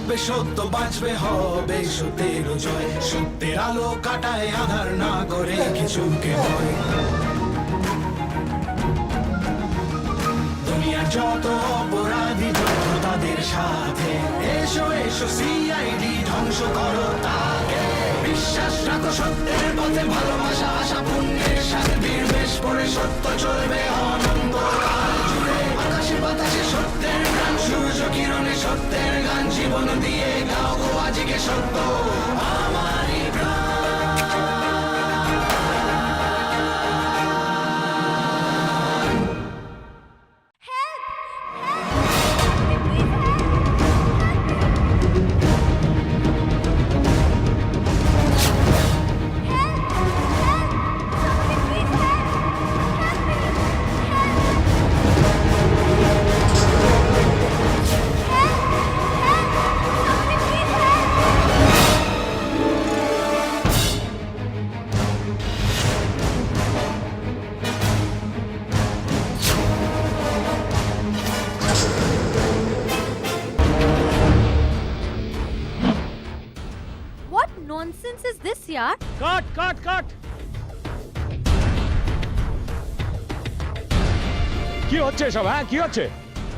থাকবে সত্য, বাঁচবে হবে সত্যের জয়। সত্যের আলো কাটায় আধার, না করে কিছুকে ভয়। দুনিয়ার যত অপরাধী যত তাদের সাথে, এসো এসো সিআইডি ধ্বংস করো তাকে। বিশ্বাস রাখো সত্যের পথে, ভালোবাসা আশা পুণ্যের সাথে বীরবেশ পড়ে সত্য চলবে অনন্তকাল জুড়ে। আকাশে বাতাসে সত্যের গান, সূর্য কিরণে সত্যের গান। জীবন দিয়ে গাও গো আজকে সত্য আমারই প্রাণ। What nonsense is this, yaar? কাট কাট কাট। কি হচ্ছে সব? হ্যাঁ কি হচ্ছে?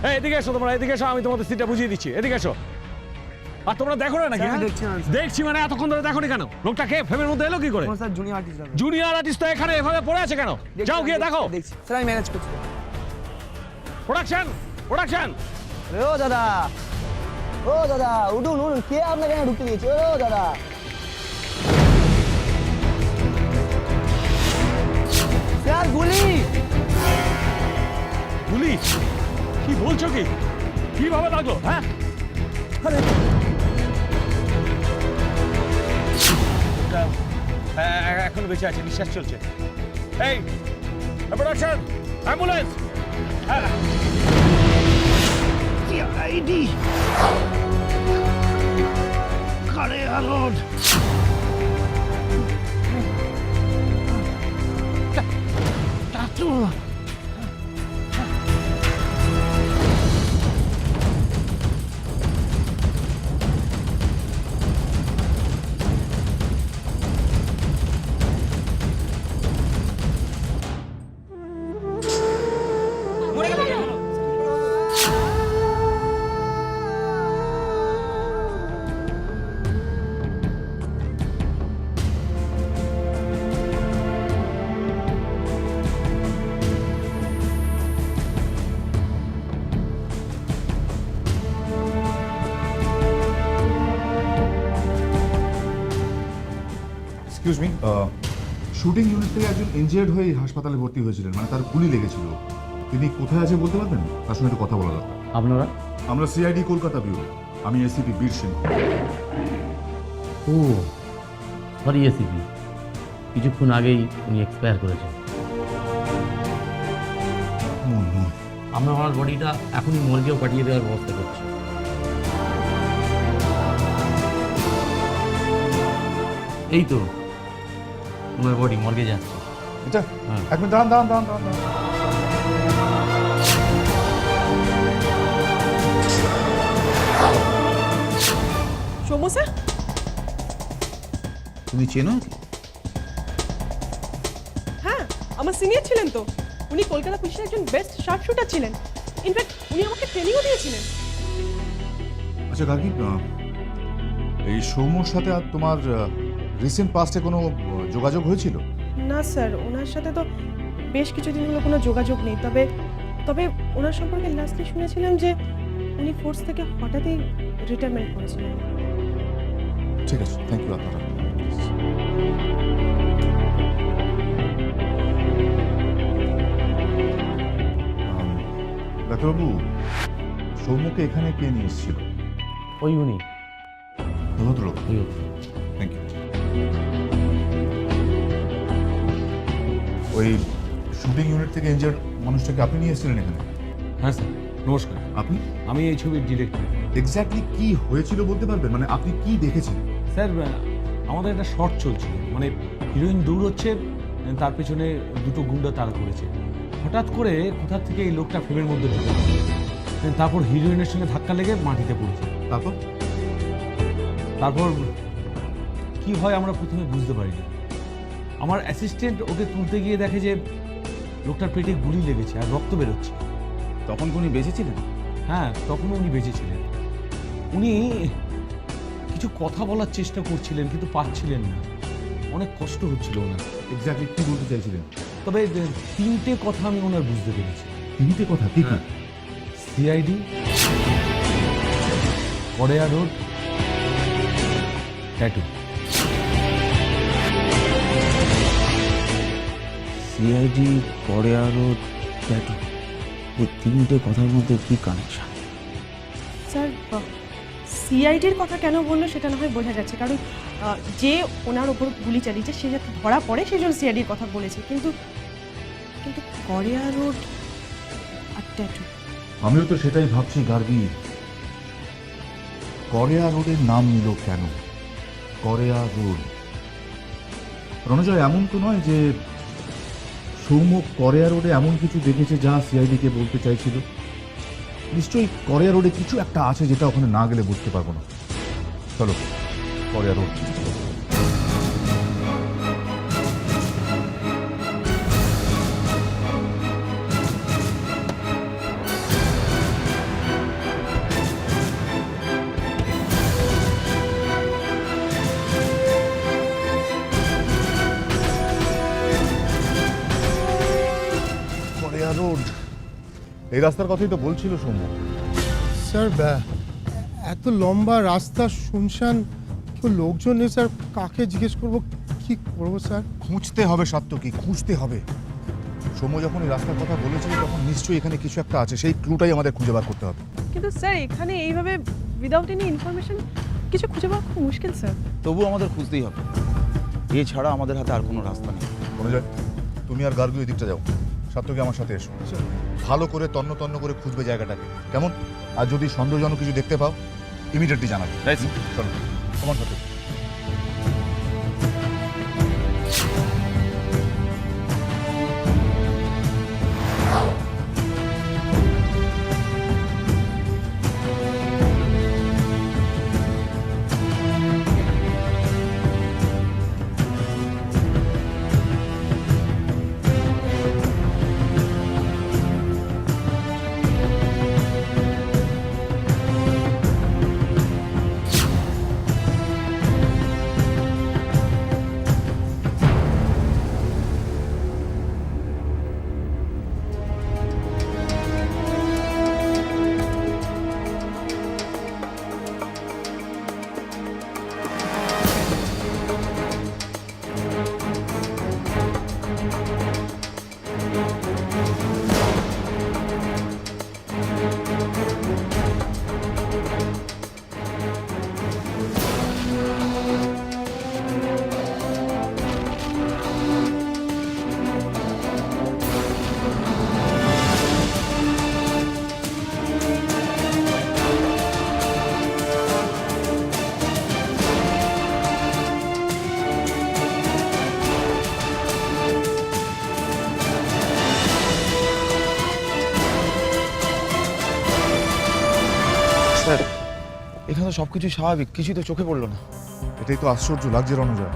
এই এদিকে এসো, তোমরা এদিকে এসো, আমি তোমাদের সিটটা বুঝিয়ে দিচ্ছি। এদিকে এসো। আর তোমরা দেখো না নাকি? দেখছি মানে এতক্ষণ ধরে দেখোনি কেন? লোকটা কে ফ্রেমের মধ্যে এলো কি করে? Sir junior artist junior artist তো এখানে এভাবে পড়ে আছে কেন? যাও গিয়ে দেখো। দেখছি স্যার, আমি ম্যানেজ করছি। Production production. ও দাদা, ও দাদা, উঠুন উঠুন, কে আপনাকে এখানে ঢুকতে দিয়েছে? ও দাদা, স্যার গুলি। গুলি? কি বলছো কি? কিভাবে লাগলো? হ্যাঁ আরে এখন বেঁচে আছে, নিঃশ্বাস চলছে। এই প্রোডাকশন, অ্যাম্বুলেন্স। হ্যাঁ আইডি কারে আলোড tattoo. Excuse me, shooting unit থেকে একজন ইনজিয়ার্ড হয়ে এই হাসপাতালে ভর্তি হয়েছিলেন, মানে তার গুলি লেগেছিল। তিনি কোথায় আছে বলতে পারবেন? তার সঙ্গে একটু কথা বলা দরকার। আপনারা? আমরা সিআইডি কলকাতা ব্যুরো, আমি এসিপি বীর সিং। ও সরি এসিপি, কিছুক্ষণ আগেই উনি এক্সপায়ার করেছেন। আমরা ওনার বডিটা এখনই মর্গেও পাঠিয়ে দেওয়ার ব্যবস্থা করছি। এই তো ওনার বডি মর্গে যাচ্ছে। এটা হ্যাঁ। এক মিনিট দাঁড়ান দাঁড়ান দাঁড়ান দাঁড়ান। সৌম্য স্যার, তুমি চেনো? হ্যাঁ আমার সিনিয়র ছিলেন তো। উনি কলকাতা পুলিশের একজন বেস্ট শার্প শুটার ছিলেন। ইনফ্যাক্ট উনি আমাকে ট্রেনিংও দিয়েছিলেন। আচ্ছা কাকি, এই সৌম্যর সাথে আর তোমার রিসেন্ট পাস্টে কোনো যোগাযোগ হয়েছিল? না স্যার, ওনার সাথে তো বেশ কিছুদিন হলো কোনো যোগাযোগ নেই। তবে তবে ওনার সম্পর্কে লাস্টে শুনেছিলাম যে উনি ফোর্স থেকে হঠাৎই রিটায়ারমেন্ট করেছিলেন। ঠিক আছে, থ্যাংক ইউ আপনারা। ডাক্তারবাবু, সৌম্যকে এখানে কে নিয়ে এসেছিল? ওই উনি ভদ্রলোক। ওই থ্যাংক ইউ। ওই শুটিং ইউনিট থেকে ইনজার্ড মানুষটাকে আপনি নিয়ে এসেছিলেন এখানে? হ্যাঁ স্যার, নমস্কার। আপনি? আমি এই ছবির ডিরেক্টর। এক্স্যাক্টলি কি হয়েছিল বলতে পারবেন? মানে আপনি কি দেখেছেন? স্যার আমাদের একটা শর্ট চলছিল, মানে হিরোইন দৌড়চ্ছে, তার পেছনে দুটো গুন্ডা তাড়া করেছে। হঠাৎ করে কোথা থেকে এই লোকটা ফ্রেমের মধ্যে ঢুকে, তারপর হিরোইনের সঙ্গে ধাক্কা লেগে মাটিতে পড়েছে। তারপর? তারপর কি হয় আমরা প্রথমে বুঝতে পারি না। আমার অ্যাসিস্ট্যান্ট ওকে তুলতে গিয়ে দেখে যে লোকটার পেটে গুলি লেগেছে আর রক্ত বেরোচ্ছে। তখন কি উনি বেঁচে ছিলেন? হ্যাঁ, তখনও উনি বেঁচে ছিলেন। উনি কিছু কথা বলার চেষ্টা করছিলেন কিন্তু পারছিলেন না, অনেক কষ্ট হচ্ছিল ওনার। এক্স্যাক্টলি কি বলতে চাইছিলেন? তবে তিনটে কথা আমি ওনার বুঝতে পেরেছি। তিনটে কথা কি কি? CID, Karaya road, tattoo. CID, Karaya road, tattoo, এই তিনটে কথার মধ্যে কি কানেকশন? স্যার সিআইডির কথা কেন বললো সেটা না হয় বোঝা যাচ্ছে, কারণ যে ওনার ওপর গুলি চালিয়েছে সে যাতে ধরা পড়ে সেই জন্য সিআইডির কথা বলেছে, কিন্তু কিন্তু কড়েয়া রোড আর ট্যাটু। আমিও তো সেটাই ভাবছি গার্গী, কড়েয়া রোডের নাম নিল কেন? কড়েয়া রোড। রণজয়, এমন তো নয় যে সৌম্য কড়েয়া রোডে এমন কিছু দেখেছে যা সিআইডিকে বলতে চাইছিল? নিশ্চয়ই কড়েয়া রোডে কিছু একটা আছে যেটা ওখানে না গেলে বুঝতে পারবো না। চলো কড়েয়া রোড। কড়েয়া রোড, এই রাস্তার কথাই তো বলছিল সৌম্য। স্যার এত লম্বা রাস্তা, শুনশান, কেউ লোকজন নেই স্যার, কাকে জিজ্ঞেস করব, কি করবো স্যার? খুঁজতে হবে সাত্তকী, খুঁজতে হবে। সৌম্য যখন এই রাস্তার কথা বলেছিল তখন নিশ্চয়ই এখানে কিছু একটা আছে, সেই ক্লুটাই আমাদের খুঁজে বার করতে হবে। কিন্তু স্যার এখানে এইভাবে উইদাউট এনি ইনফরমেশন কিছু খুঁজে পাওয়া খুব মুশকিল স্যার। তবু আমাদের খুঁজতেই হবে, এছাড়া আমাদের হাতে আর কোনো রাস্তা নেই। অনুজয়, তুমি আর গার্গী ওই দিকটা যাও, সাত্তকী আমার সাথে এসো। ভালো করে তন্ন তন্ন করে খুঁজবে জায়গাটাকে, কেমন? আর যদি সন্দেহজনক কিছু দেখতে পাও ইমিডিয়েটলি জানাবে। চলো তোমার সাথে। স্যার এখানে তো সব কিছু স্বাভাবিক, কিছুই তো চোখে পড়লো না। এটাই তো আশ্চর্য লাগছে রণজয়।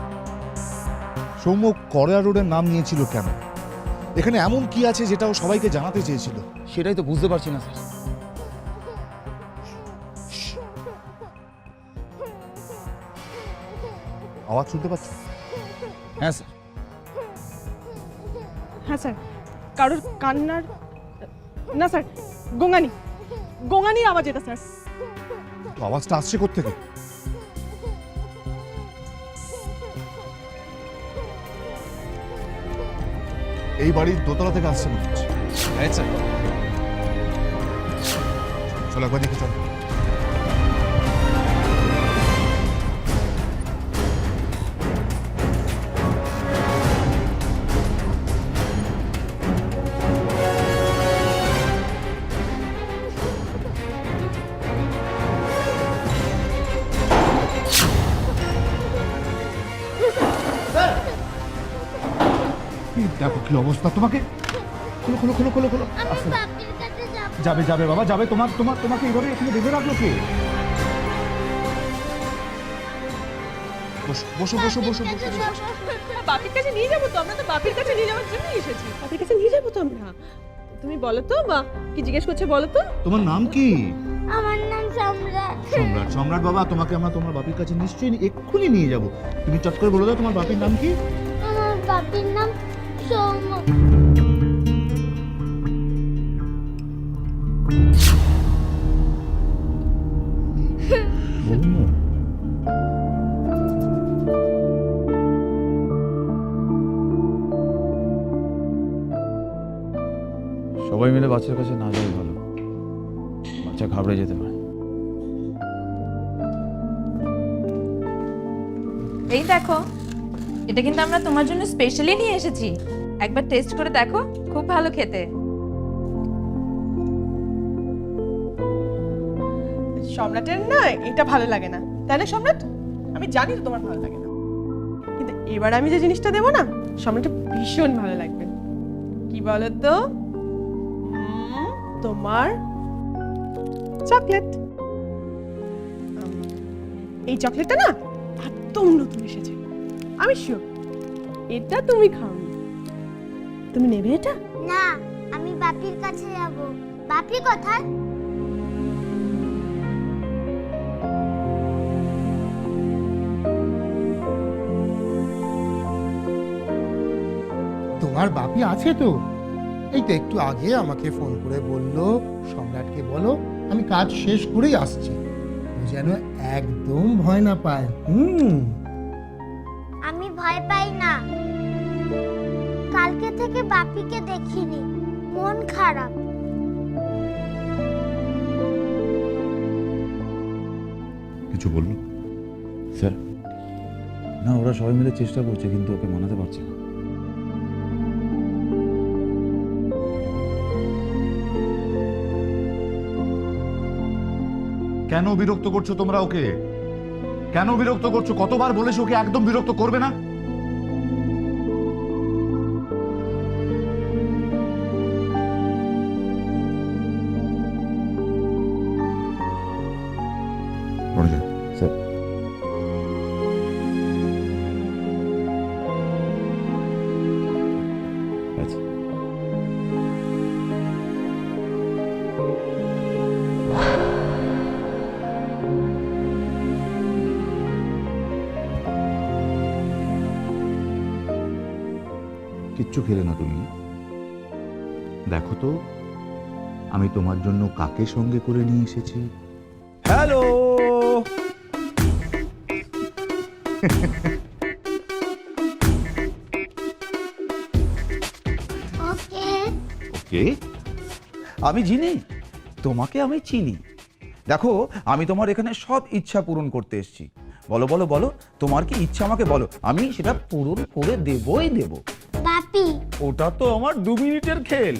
সৌম্য কড়েয়া রোডের নাম নিয়েছিল কেন? এখানে এমন কি আছে যেটা ও সবাইকে জানাতে চেয়েছিল? সেটাই তো বুঝতে পারছি না স্যার। আওয়াজ শুনতে পাচ্ছ? হ্যাঁ স্যার। হ্যাঁ স্যার, কারোর কান্নার না স্যার, গঙ্গানি গঙ্গানি আওয়াজ এটা স্যার। তো আওয়াজটা আসছে কোত্থেকে? এই বাড়ির দোতলা থেকে আসছে মনে হচ্ছে। চলো একবার দেখে চলো। দেখো কি অবস্থা, তোমাকে খোলো খোলো খোলো খোলো খোলো। আস্তে। যাবে যাবে বাবা যাবে, তোমাকে এইভাবে এখানে বেঁধে রাখলো কে? বসো বসো বসো বসো বসো বসো। বাপির কাছে নিয়ে যাবো তো, আমরা তো বাপির কাছে নিয়ে যাওয়ার জন্য এসেছি। বাপির কাছে নিয়ে যাবো তো আমরা। তুমি বলো তো, মা কি জিজ্ঞেস করছে বলো তো। তোমার নাম কি? আমার নাম সম্রাট। সম্রাট। সম্রাট বাবা, তোমাকে আমরা তোমার বাপির কাছে নিশ্চয়ই এক্ষুনি নিয়ে যাব। তুমি চট করে বলে দাও তোমার বাপির নাম কি? আমার বাপির নাম সৌম্য। সৌম্য। সবাই মিলে বাচ্চার কাছে না যাই ভালো, বাচ্চা ঘাবড়ে যেতে পারে। এই দেখো, এটা কিন্তু আমরা তোমার জন্য স্পেশালি নিয়ে এসেছি, একবার টেস্ট করে দেখো, খুব ভালো খেতে। সম্রাটের না এটা ভালো লাগে না, তাই না সম্রাট? আমি জানি তো তোমার ভালো লাগে না, কিন্তু এবার আমি যে জিনিসটা দেবো না, সম্রাটের ভীষণ ভালো লাগবে। কি বলো তো? তোমার চকলেট। এই চকলেটটা না একদম নতুন এসেছে, আমি শিওর এটা তুমি খাওনি। তুমি নেবে এটা? না, আমি বাপির কাছে যাব। বাপি কোথায়? তোমার বাপি আছে তো? এই তো একটু আগে আমাকে ফোন করে বলল, সম্রাটকে বলো আমি কাজ শেষ করেই আসছি। ও যেন একদম ভয় না পায়। আমি ভয় পাই না। কালকে থেকে বাপিকে দেখিনি, মন খারাপ। কিছু বললো? স্যার না, ওরা সবাই মিলে চেষ্টা করছে কিন্তু ওকে মানাতে পারছে না। কেন বিরক্ত করছো তোমরা ওকে? কেন বিরক্ত করছো? কতবার বলেছো ওকে একদম বিরক্ত করবে না? স্যার আচ্ছা, কিচ্ছু খেলে না তুমি? দেখো তো আমি তোমার জন্য কাকে সঙ্গে করে নিয়ে এসেছি। হ্যালো। ওকে। কে? আমি চিনি তোমাকে, আমি চিনি। দেখো, আমি তোমার এখানে সব ইচ্ছা পূরণ করতে এসেছি। বলো বলো বলো, তোমার কি ইচ্ছা আমাকে বলো, আমি সেটা পূরণ করে দেবই দেব। বাপি। ওটা তো আমার 2 মিনিটের খেল,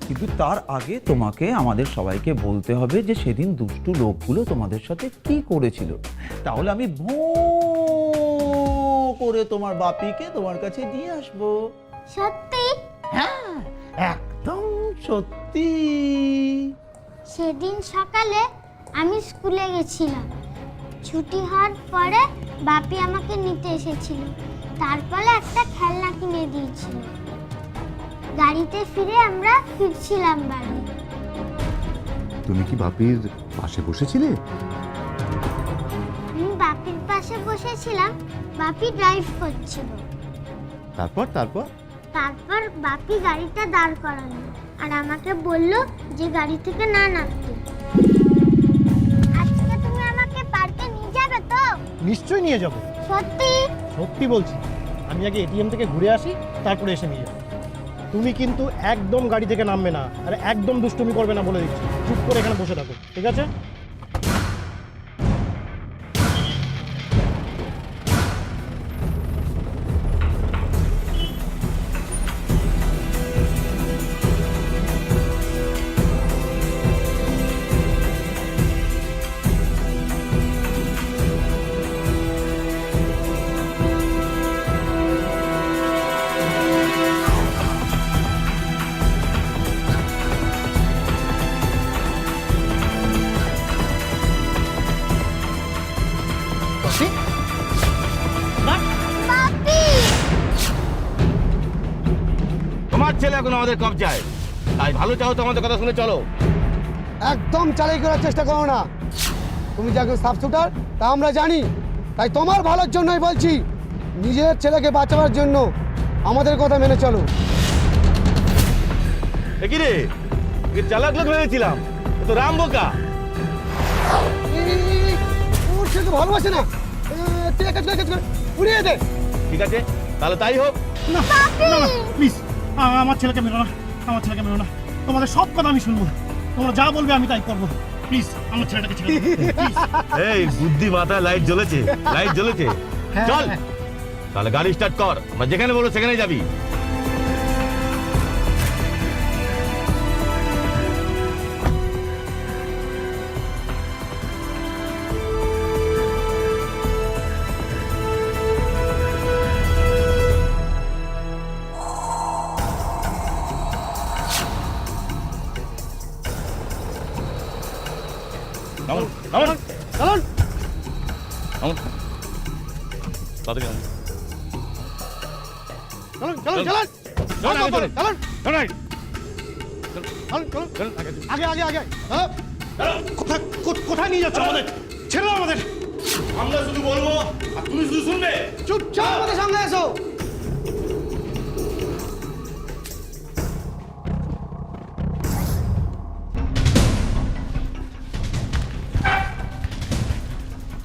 কিন্তু তার আগে তোমাকে আমাদের সবাইকে বলতে হবে যে সেদিন দুষ্টু লোকগুলো তোমাদের সাথে কি করেছিল। তাহলে আমি ভো করে তোমার বাপিকে তোমার কাছে দিয়ে আসবো। সত্যি? হ্যাঁ, একদম সত্যি। সেদিন সকালে আমি স্কুলে গেছিলাম। ছুটি হওয়ার পরে বাপি আমাকে নিতে এসেছিল। তারপরে একটা খেলনা কিনে দিয়েছিল। গাড়িতে ফিরে আমরা ফিরছিলাম বাড়ি। তুমি কি বাপির পাশে বসেছিলে? আমি বাপির পাশে বসেছিলাম, বাপি ড্রাইভ করছিল। তারপর তারপর তারপর বাপি গাড়িটা দাঁড় করালো আর আমাকে বলল যে গাড়ি থেকে না নামতে। আজকে তুমি আমাকে পার্কে নিয়ে যাবে তো? নিশ্চয়ই নিয়ে যাব। সত্যি? সত্যি বলছি। আমি আগে এটিএম থেকে ঘুরে আসি, তারপরে এসে নিয়ে যাবো। তুমি কিন্তু একদম গাড়ি থেকে নামবে না, আর একদম দুষ্টুমি করবে না বলে দিচ্ছি। চুপ করে এখানে বসে থাকো, ঠিক আছে? ছেলে এখন আমাদের কবজায়, তাই ভালো চাও তো আমাদের কথা শুনে চলো। একদম চালাই করার চেষ্টা করো না। তুমি যে একজন সাব শুটার তা আমরা জানি, তাই তোমার ভালোর জন্যই বলছি, নিজের ছেলেকে বাঁচাবার জন্য আমাদের কথা মেনে চলো। কি রে, চালাক লোক ভেবেছিলাম, তো রাম বোকা। ওর ছেলেকে ভালোবাসে না, তুই এক কাজ করে উড়িয়ে দে। ঠিক আছে, তাহলে তাই হোক। না না না প্লিজ, আমার ছেলেকে মেরো না, আমার ছেলেকে মেরো না। তোমাদের সব কথা আমি শুনবো, তোমরা যা বলবে আমি তাই করবো। প্লিজ আমার ছেলেটাকে ছেড়ে দাও, প্লিজ। এই বুদ্ধি মাথায় লাইট জ্বলেছে, লাইট জ্বলেছে। চল তাহলে গাড়ি স্টার্ট কর, আমরা যেখানে বলবো সেখানে যাবি। নামুন, নামুন, চলুন। নামুন। তাড়াতাড়ি নামুন। চলুন চলুন চলুন চলুন, আগে চলুন। চলুন চলুন, আগে। চলুন চলুন চলুন, আগে চলুন। আগে আগে আগে। কোথায় কোথায় নিয়ে যাচ্ছ আমাদের? ছেড়ে দাও আমাদের। আমরা শুধু বলবো আর তুমি শুধু শুনবে। চুপচাপ আমাদের সঙ্গে এসো।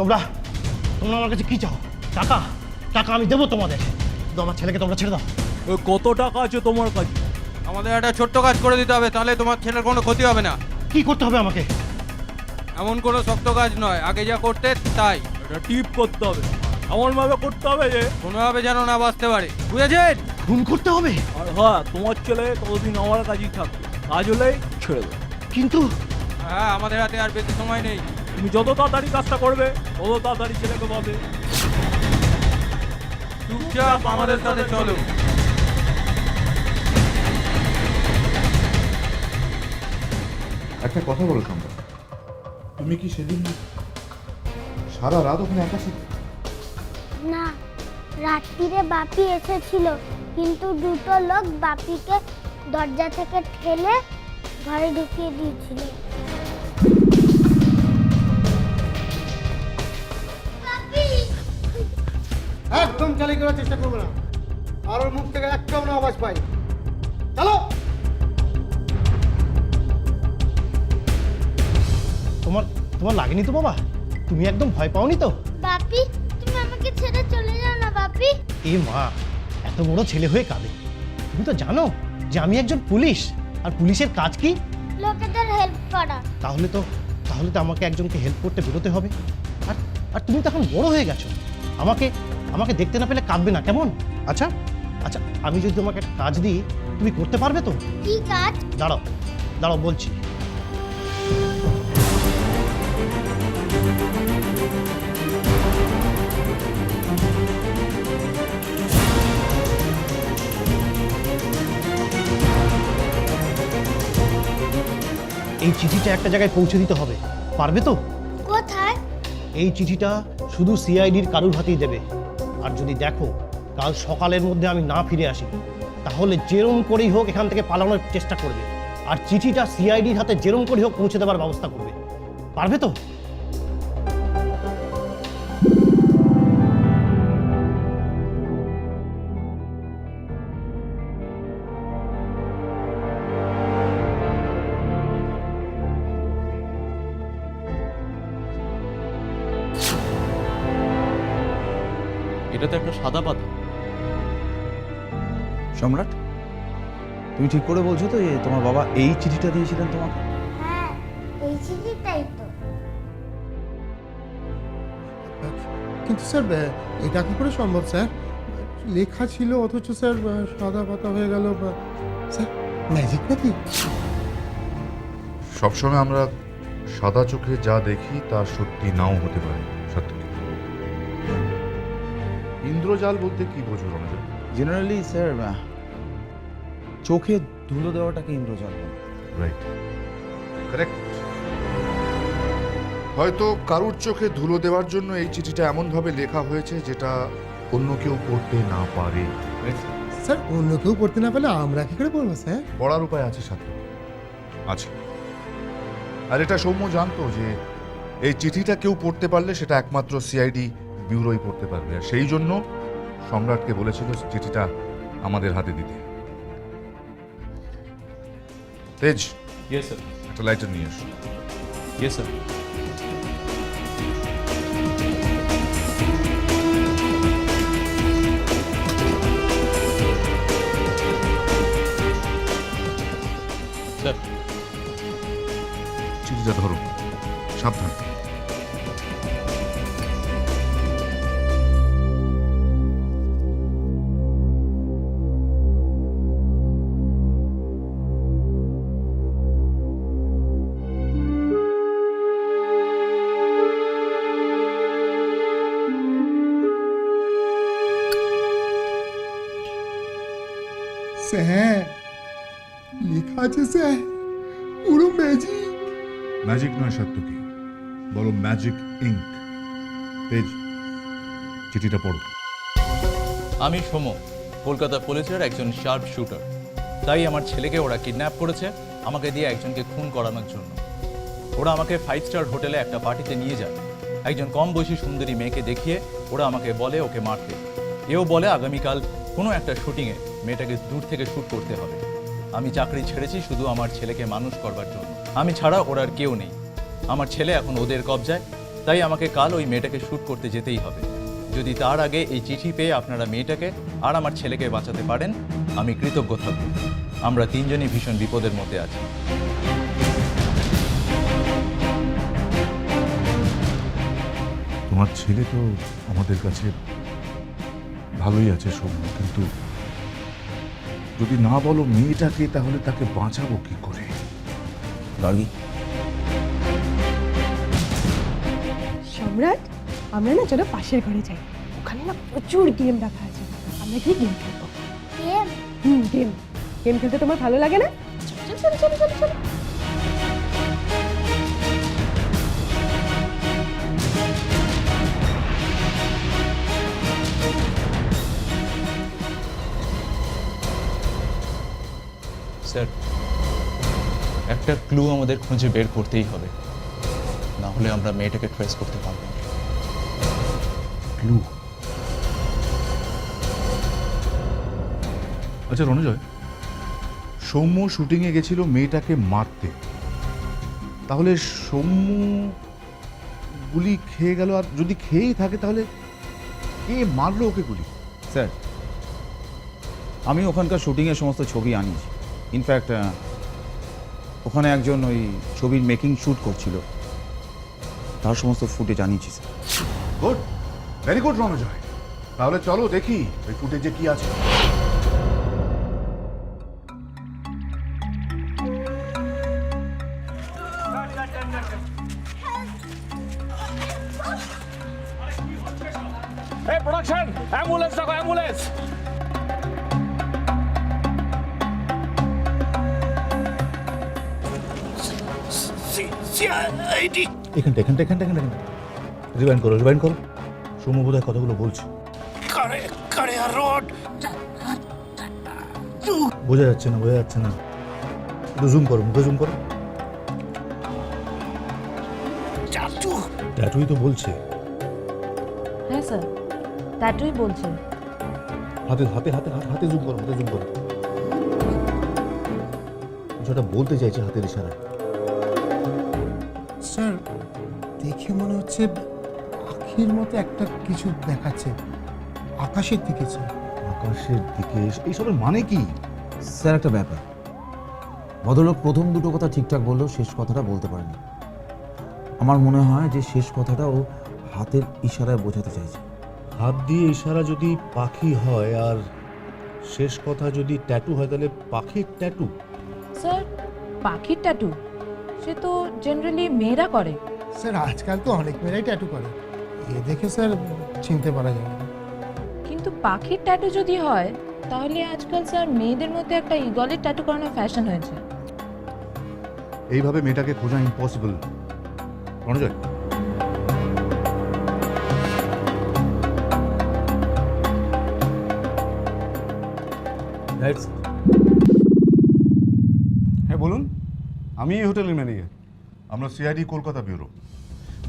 তোমরা তোমরা আমার কাছে কি চাও? টাকা? টাকা আমি দেবো তোমাদের, কিন্তু আমার ছেলেকে তোমরা ছেড়ে দাও। কত টাকা আছে তোমার কাছে? আমাদের একটা ছোট্ট কাজ করে দিতে হবে, তাহলে তোমার ছেলের কোনো ক্ষতি হবে না। কি করতে হবে আমাকে? এমন কোনো শক্ত কাজ নয়, আগে যা করতে তাই। এটা টিপ করতে হবে, এমন ভাবে করতে হবে যে কোনোভাবে যেন না বাঁচতে পারে, বুঝেছেন? খুন করতে হবে? আর হ্যাঁ, তোমার ছেলে ততদিন আমার কাছেই থাকবে, কাজ হলেই ছেড়ে দেবো। কিন্তু হ্যাঁ, আমাদের হাতে আর বেশি সময় নেই। তুমি যত তাড়াতাড়ি কাজটা করবে তত তাড়াতাড়ি ছেলেকে পাবে। চুপচাপ আমাদের সাথে চলো। একটা কথা বলো সম্ভব, তুমি কি সেদিন সারা রাত ওখানে একা ছিলে? না, রাত্রিরে বাপি এসেছিল, কিন্তু দুটো লোক বাপিকে দরজা থেকে ঠেলে ঘরে ঢুকিয়ে দিয়েছিল। একদম চালাই করার চেষ্টা করবো না, আর ওর মুখ থেকে একটাও না আওয়াজ পাই। চলো। তোমার তোমার লাগেনি তো বাবা? তুমি একদম ভয় পাওনি তো? বাপি, তুমি আমাকে ছেড়ে চলে যাও না বাপি। এ মা, এত বড় ছেলে হয়ে কাঁদে। তুমি তো জানো যে আমি একজন পুলিশ, আর পুলিশের কাজ কি? লোকেদের হেল্প করা। তাহলে তো আমাকে একজনকে হেল্প করতে বেরোতে হবে। আর আর তুমি তো এখন বড় হয়ে গেছো, আমাকে আমাকে দেখতে না পেলে কাঁদবে না, কেমন? আচ্ছা আচ্ছা, আমি যদি তোমাকে একটা কাজ দিই, তুমি করতে পারবে তো? কি কাজ? দাঁড়াও দাঁড়াও বলছি। এই চিঠিটা একটা জায়গায় পৌঁছে দিতে হবে, পারবে তো? কোথায়? এই চিঠিটা শুধু সিআইডির কারুর হাতেই দেবে। আর যদি দেখো কাল সকালের মধ্যে আমি না ফিরে আসি, তাহলে যেরম করেই হোক এখান থেকে পালানোর চেষ্টা করবে, আর চিঠিটা সিআইডির হাতে যেরম করেই হোক পৌঁছে দেওয়ার ব্যবস্থা করবে। পারবে তো? এটা তো একটা সাদা পাতা। সম্রাট, তুমি ঠিক করে বলছো তো যে তোমার বাবা এই চিঠিটা দিয়েছিলেন তোমাকে? হ্যাঁ, এই চিঠিটাই তো। কিন্তু স্যার এটা কি করে সম্ভব স্যার? লেখা ছিল অথচ স্যার সাদা পাতা হয়ে গেল। স্যার ম্যাজিক নাকি? সবসময় আমরা সাদা চোখে যা দেখি তা সত্যি নাও হতে পারে। সত্যি ইন্দ্রজাল বলতে কি বোঝো রঞ্জন? জেনারেলি স্যার চোখে ধুলো দেওয়াটাকে ইন্দ্রজাল বলে। Right, correct. হয়তো কারুর চোখে ধুলো দেওয়ার জন্য এই চিঠিটা এমনভাবে লেখা হয়েছে যেটা অন্য কেউ পড়তে না পারে। স্যার অন্য কেউ পড়তে না পারলে আমরা কি করে পড়বো স্যার? পড়ার উপায় আছে সাথে, আছে। আর এটা সৌম্য জানতো যে এই চিঠিটা কেউ পড়তে পারলে সেটা একমাত্র সিআইডি ব্যুরোই পড়তে পারবে, আর সেই জন্য সম্রাটকে বলেছিল চিঠিটা আমাদের হাতে দিতে। তেজ, ইয়েস স্যার। একটা লাইটার নিয়ে এসো। Yes sir. স্যার, চিঠিটা ধরো, সাবধান। স্যার লেখা আছে স্যার, পুরো ম্যাজিক। ম্যাজিক নয় সাত্যকী, বলো ম্যাজিক ইঙ্ক। তেজ, চিঠিটা পড়ো। আমি সোম, কলকাতা পুলিশের একজন শার্প শুটার। তাই আমার ছেলেকে ওরা কিডন্যাপ করেছে আমাকে দিয়ে একজনকে খুন করানোর জন্য। ওরা আমাকে 5 স্টার হোটেলে একটা পার্টিতে নিয়ে যায়। একজন কম বয়সী সুন্দরী মেয়েকে দেখিয়ে ওরা আমাকে বলে ওকে মারতে। এও বলে আগামীকাল কোনো একটা শুটিংয়ে মেয়েটাকে দূর থেকে শ্যুট করতে হবে। আমি চাকরি ছেড়েছি শুধু আমার ছেলেকে মানুষ করবার জন্য। আমি ছাড়া ওর আর কেউ নেই। আমার ছেলে এখন ওদের কবজায়, তাই আমাকে কাল ওই মেয়েটাকে শ্যুট করতে যেতেই হবে। যদি তার আগে এই চিঠি পেয়ে আপনারা মেয়েটাকে আর আমার ছেলেকে বাঁচাতে পারেন, আমি কৃতজ্ঞ থাকব। আমরা তিনজনই ভীষণ বিপদের মধ্যে আছি। তোমার ছেলে তো আমাদের কাছে ভালোই আছে সৌম্য, কিন্তু যদি না বলো মেয়েটাকে, তাহলে তাকে বাঁচাবো কি করে? গার্গী, সম্রাট, আমরা না চলো পাশের ঘরে যাই, ওখানে না প্রচুর গেম রাখা আছে, আমরা গিয়ে গেম খেলবো। গেম? গেম গেম খেলতে তোমার ভালো লাগে না? চলো চলো চলো চলো চলো। স্যার, একটা ক্লু আমাদের খুঁজে বের করতেই হবে, না হলে আমরা মেয়েটাকে ট্রেস করতে পারবো না। ক্লু? আচ্ছা রণজয়, সৌম্য শুটিংয়ে গেছিল মেয়েটাকে মারতে, তাহলে সৌম্য গুলি খেয়ে গেল, আর যদি খেয়েই থাকে তাহলে কে মারলো ওকে গুলি? স্যার, আমি ওখানকার শুটিংয়ের সমস্ত ছবি আনিয়েছি। ইনফ্যাক্ট ওখানে একজন ওই ছবির মেকিং শ্যুট করছিল, তার সমস্ত ফুটেজ আনিয়েছি sir. Good, very good Ranajoy. তাহলে চলো দেখি ওই ফুটেজে কি আছে। এই প্রোডাকশন, অ্যাম্বুলেন্স ডাকো, অ্যাম্বুলেন্স। এখানটা এখানটা এখানটা এখানটা রিওয়াইন্ড করো, রিওয়াইন্ড করো। সৌম্য বোধহয় কথাগুলো বলছে। বোঝা যাচ্ছে না, বোঝা যাচ্ছে না। একটু জুম করো, মুখে জুম করো। ট্যাটুই তো বলছে। হ্যাঁ স্যার, ট্যাটুই বলছে। হাতে হাতে হাতে হাতে জুম করো, হাতে জুম করো। যেটা বলতে চাইছে হাতের ইশারায়। স্যার দেখে মনে হচ্ছে আখির মতো একটা কিছু দেখাচ্ছে আকাশের দিকে। স্যার আকাশের দিকে? এইসবের মানে কি? স্যার একটা ব্যাপার, ভদ্রলোক প্রথম দুটো কথা ঠিকঠাক বললেও শেষ কথাটা বলতে পারেনি। আমার মনে হয় যে শেষ কথাটা ও হাতের ইশারায় বোঝাতে চাইছে। হাত দিয়ে ইশারা যদি পাখি হয় আর শেষ কথা যদি ট্যাটু হয়, তাহলে পাখির ট্যাটু? স্যার, পাখির ট্যাটু সে তো জেনারেলি মেয়েরা করে। স্যার আজকাল তো অনেক মেয়েরাই ট্যাটু করে, এ দেখে স্যার চিনতে পারা যায় না। কিন্তু পাখির ট্যাটু যদি হয়, তাহলে আজকাল স্যার মেয়েদের মধ্যে একটা ঈগলের ট্যাটু করানোর ফ্যাশন হয়েছে। এইভাবে মেয়েটাকে খোঁজা ইম্পসিবল রণজয়। হ্যাঁ বলুন, আমি এই হোটেলের ম্যানেজার। আমরা সিআইডি কলকাতা ব্যুরো।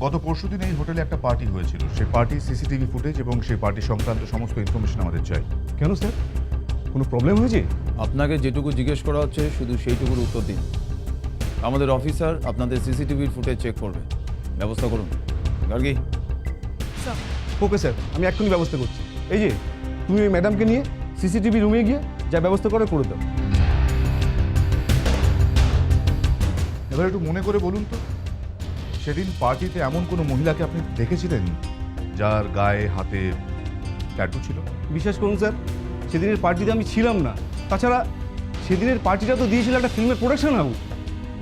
গত পরশুদিন এই হোটেলে একটা পার্টি হয়েছিল। সেই পার্টির সিসিটিভি ফুটেজ এবং সেই পার্টি সংক্রান্ত সমস্ত ইনফরমেশন আমাদের চাই। কেন স্যার, কোনো প্রবলেম হয়েছে? আপনাকে যেটুকু জিজ্ঞেস করা হচ্ছে শুধু সেইটুকুর উত্তর দিন। আমাদের অফিসার আপনাদের সিসিটিভির ফুটেজ চেক করবে, ব্যবস্থা করুন। গার্গী। ওকে স্যার, আমি এক্ষুনি ব্যবস্থা করছি। এই যে তুমি ওই ম্যাডামকে নিয়ে সিসিটিভি রুমে গিয়ে যা ব্যবস্থা করে দাও। এবার একটু মনে করে বলুন তো, সেদিন পার্টিতে এমন কোনো মহিলাকে আপনি দেখেছিলেন যার গায়ে হাতে ট্যাটু ছিল? বিশ্বাস করুন স্যার, সেদিনের পার্টিতে আমি ছিলাম না। তাছাড়া সেদিনের পার্টিটা তো দিয়েছিল একটা ফিল্মের প্রোডাকশন হাউস।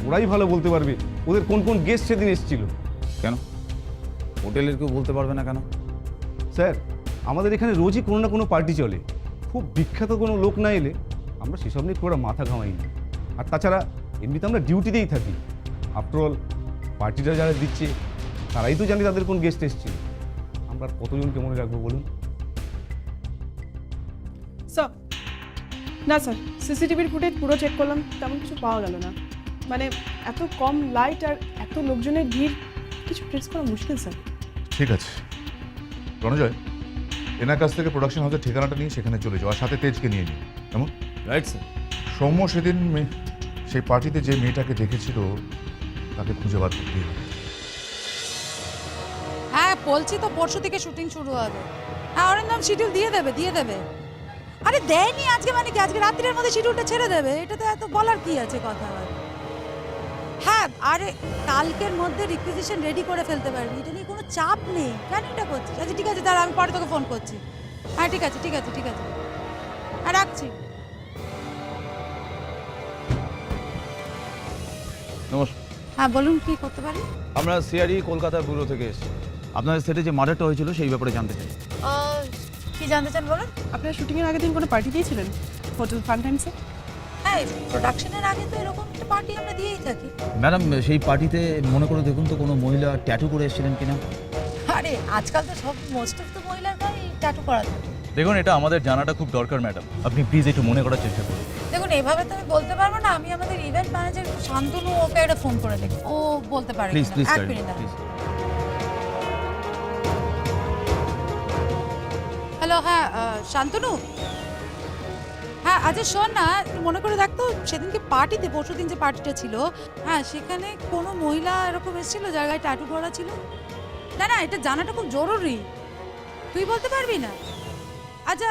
ওরাই ভালো বলতে পারবে ওদের কোন কোন গেস্ট সেদিন এসেছিল। কেন হোটেলের কেউ বলতে পারবে না কেন? স্যার, আমাদের এখানে রোজই কোনো না কোনো পার্টি চলে। খুব বিখ্যাত কোনো লোক না এলে আমরা সেসব নিয়ে পুরো মাথা ঘামাই না। আর তাছাড়া এমনিতে আমরা ডিউটিতেই থাকি। আফটারঅল পার্টিটা যারা দিচ্ছে তারাই তো জানি তাদের কোন গেস্ট এসেছিল। আমরা কতজনকে মনে রাখবো বলুন? স্যার না স্যার, সিসিটিভির ফুটেজ পুরো চেক করলাম, তেমন কিছু পাওয়া গেল না। মানে এত কম লাইট আর এত লোকজনের ভিড়, কিছু ট্রেস করা মুশকিল স্যার। ঠিক আছে রণজয়, এনার কাছ থেকে প্রোডাকশন হাউসের ঠিকানাটা নিয়ে সেখানে চলে যাও, আর সাথে তেজকে নিয়ে নিও। কেমন? Right sir. সৌম্য সেদিন সেই পার্টিতে যে মেয়েটাকে দেখেছিল তাকে খুঁজে বার করতেই হবে। হ্যাঁ বলছি তো, পরশু থেকে শুটিং শুরু হবে। হ্যাঁ অরিন্দম শিডিউল দিয়ে দেবে। আরে দেয়নি আজকে, মানে কি আজকে রাত্রির মধ্যে শিডিউলটা ছেড়ে দেবে? এটা তো এত বলার কি আছে কথা? হ্যাঁ, আরে কালকের মধ্যে রিকুইজিশন রেডি করে ফেলতে পারবি, এটা নিয়ে কোনো চাপ নেই। কেন এটা করছিস? আচ্ছা ঠিক আছে, তাহলে আমি পরে তোকে ফোন করছি। হ্যাঁ ঠিক আছে। হ্যাঁ রাখছি। নমস্কার। হ্যাঁ বলুন, কি করতে পারি? আমরা সিআইডি কলকাতা ব্যুরো থেকে এসেছি। আপনাদের সেটে যে মার্ডারটা হয়েছিল সেই ব্যাপারে জানতে চাই। কি জানতে চান বলুন? আপনারা শুটিংয়ের আগের দিন কোনো পার্টি দিয়েছিলেন হোটেল ফান টাইমসে? হ্যাঁ, প্রোডাকশনের আগে তো এরকম একটা পার্টি আমরা দিয়েই থাকি। ম্যাডাম, সেই পার্টিতে মনে করে দেখুন তো কোনো মহিলা ট্যাটু করে এসেছিলেন কিনা? আরে আজকাল তো সব মোস্ট অফ দ্য মহিলার গায়ে ট্যাটু করা থাকে। দেখুন, এটা আমাদের জানাটা খুব দরকার ম্যাডাম, আপনি প্লিজ একটু মনে করার চেষ্টা করুন। দেখুন এভাবে তো আমি বলতে পারবো না। আমি আমাদের ইভেন্ট ম্যানেজার শান্তনু, ওকে একটা ফোন করে দেখি, ও বলতে পারে। প্লিজ এক মিনিট। হ্যালো, হ্যাঁ শান্তনু। হ্যাঁ আচ্ছা শোন না, মনে করে দেখ তো, সেদিনকে পার্টিতে, পরশুদিন যে পার্টিটা ছিল, হ্যাঁ সেখানে কোনো মহিলা এরকম এসেছিল যার গায়ে ট্যাটু করা ছিল? না এটা জানাটা খুব জরুরি। তুই বলতে পারবি না? আচ্ছা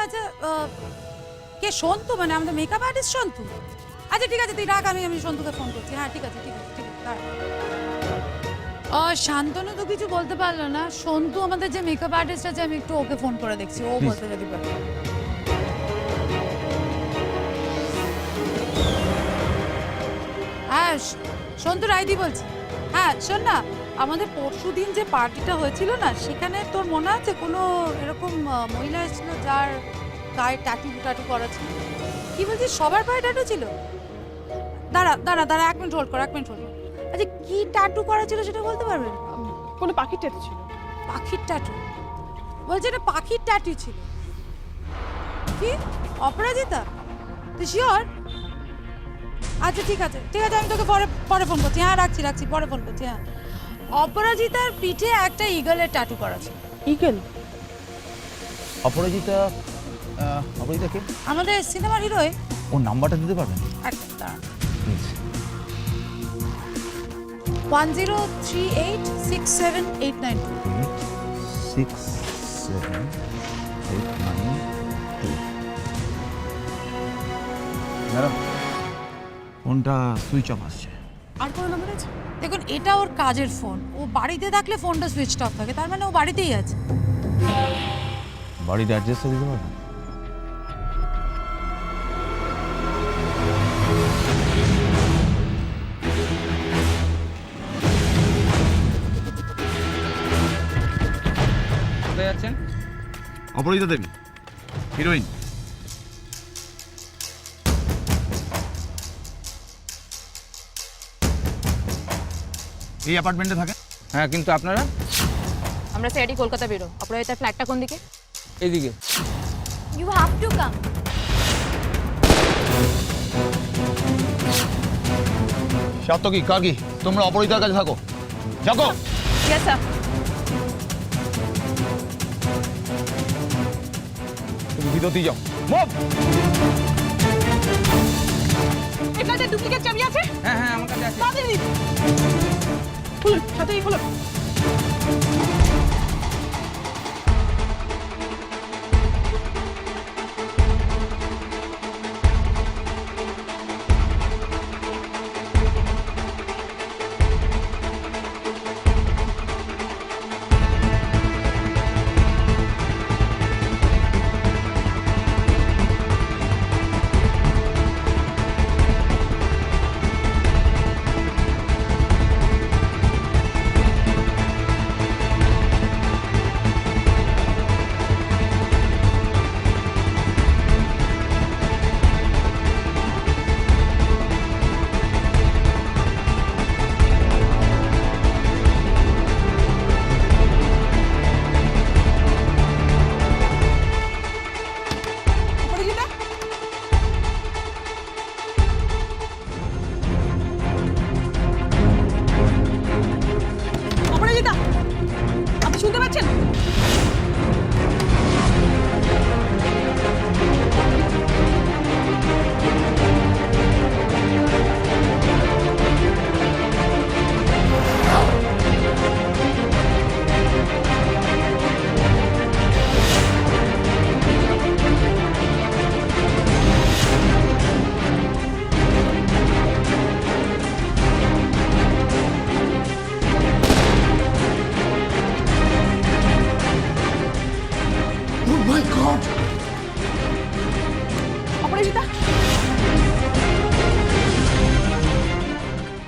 কে? সন্তু, মানে আমাদের মেকআপ আর্টিস্ট সন্তু? আচ্ছা ঠিক আছে, তুই রাখ, আমি সন্তুকে ফোন করছি। হ্যাঁ ঠিক আছে। শান্তনু তো কিছু বলতে পারলো না। সন্তু আমাদের যে মেকআপ আর্টিস্ট আছে, আমি একটু ওকে ফোন করে দেখছি, ও বলতে যদি পারে। হ্যাঁ সন্তু রায়দি বলছি। হ্যাঁ শোন না, আমাদের পরশুদিন যে পার্টিটা হয়েছিল না, সেখানে তোর মনে আছে কোনো এরকম মহিলা এসেছিল যার গায়ে ট্যাটু করা ছিল? কি বলছিস, সবার গায়ে ট্যাটু ছিল? দাঁড়া 1 মিনিট হোল্ড কর। আচ্ছা কি ট্যাটু করা ছিল সেটা বলতে পারবেন? কোনো পাখির ট্যাটু ছিল। পাখির ট্যাটু? বলছে এটা পাখির ট্যাটু ছিল। কি অপরাজিতা? তুই শিওর? আচ্ছা ঠিক আছে, আমি তোকে পরে ফোন করছি। হ্যাঁ রাখছি, পরে ফোন করছি। হ্যাঁ, অপরাজিতার পিঠে একটা ইগলের ট্যাটু করা ছিল। ইগল? অপরাজিতা কে? আমাদের সিনেমার হিরোইন। ওর নাম্বারটা দিতে পারবেন? একটা 10386789 67892। ম্যাডাম, ফোনটা সুইচ অফ আসছে। আর কোনো নাম্বার আছে? দেখুন এটা ওর কাজের ফোন, ও বাড়িতে থাকলে ফোনটা সুইচ অফ থাকে, তার মানে ও বাড়িতেই আছে। বাড়ির অ্যাড্রেসটা দিতে পারবেন? কোথায় যাচ্ছেন? অপরাজিতা দেবী, হিরোইন। এই অ্যাপার্টমেন্টে থাকেন? হ্যাঁ, কিন্তু আপনারা? আমরা সিআইডি কলকাতা ব্যুরো। অপরাজিতার ফ্ল্যাটটা কোন দিকে? এইদিকে। You have to come. Satyaki কার্গি তোমরা অপরাজিতার কাছে থাকো যাকো ইয়েস স্যার। তুমি ভিতর দিয়ে যাও মুভ। এখানে ডুপ্লিকেট চাবি আছে? হ্যাঁ হ্যাঁ আমার কাছে আছে। তাড়াতাড়ি খুলুন, সাথে খুলুন। অপরাজিতা, আপনি শুনতে পাচ্ছেন? Oh my God! অপরাজিতা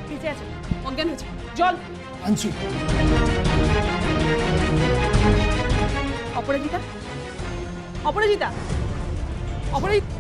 বেঁচে আছে, অজ্ঞান হয়েছে। জল আনছি। অপরাজিতা, অপরাজিতা, অপরাজিতা।